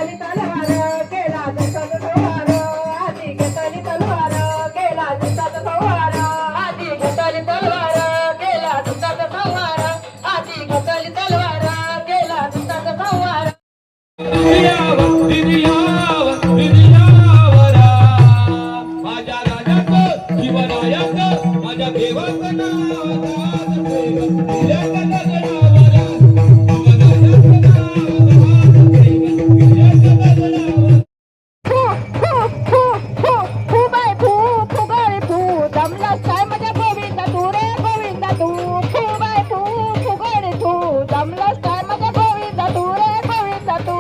घेतली तलवार केला दिवसाचा संहार आधी घेतली तलवार केला दिवसाचा संहार आधी घेतली तलवार केला दिवसाचा संहार आधी घेतली तलवार केला दिवसाचा संहार माझ्या राजाचं शिवरायाचं माझ्या देवाचं जमलास काय माझ्या गोविंदा तू रे गोविंदा तू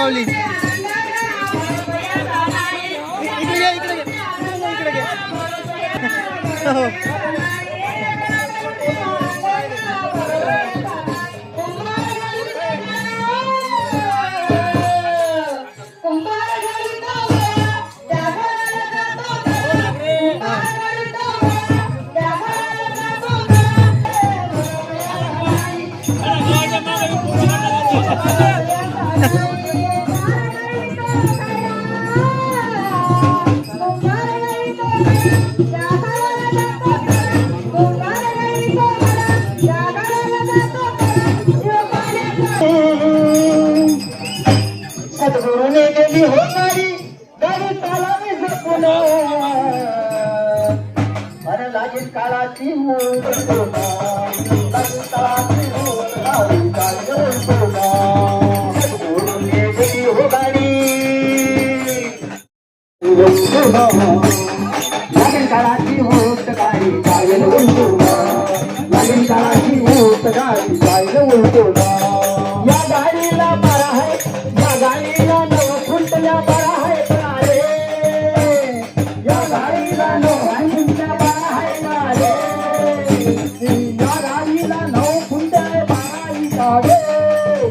माऊली. इकडे घे, इकडे घे, इकडे घे. हो. सद्गुरूने दिली होणारी गाडी चालावी जपून मन लागेल काळाची मूळ सद्गुरूने दिली हो गाडी लागेल काळाची मूर्त गाडी जाईल उलटून लागेल काळाची मूर्त गाडी जाईल उलटून या गाडीला बरा आहे या गाडीला नव खुंटल्या बरा आहे प्राणे या गाडीला नव खुंटल्या बरा आहे प्राणे या गाडीला नव खुंटल्या बरा आहे प्राणे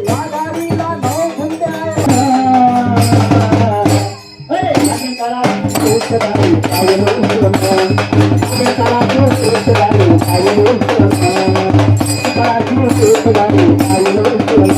या गाडीला नव खुंटल्या लागेल काळाची मूर्त गाडी जाईल उलटून लागेल काळाची मूर्त गाडी जाईल उलटून काळाची मूर्त गाडी जाईल उलटून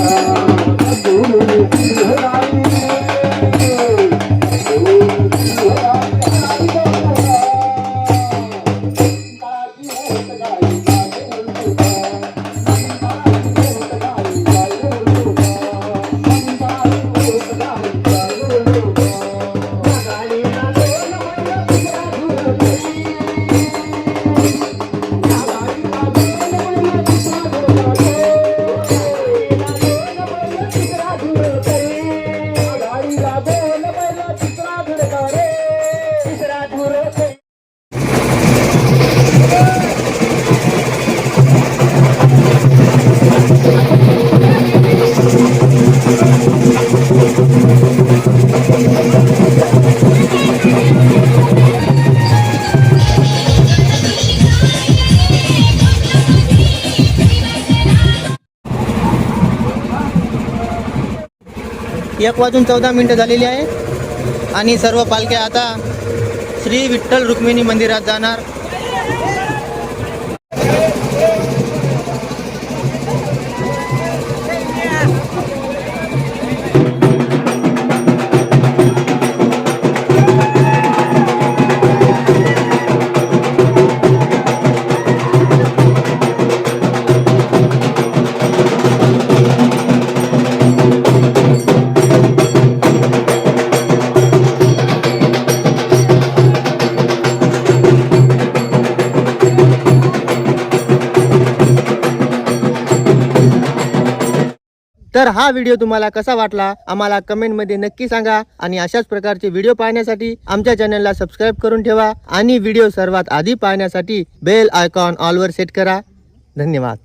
एक वाजून 14 मिनिटं झालेली आहे आणि सर्व पालख्या आता श्री विठ्ठल रुक्मिणी मंदिरात जाणार. तर हा व्हिडिओ तुम्हाला कसा वाटला आम्हाला कमेंटमध्ये नक्की सांगा आणि अशाच प्रकारचे व्हिडिओ पाहण्यासाठी आमच्या चॅनलला सबस्क्राईब करून ठेवा आणि व्हिडिओ सर्वात आधी पाहण्यासाठी बेल आयकॉन ऑल वर सेट करा. धन्यवाद.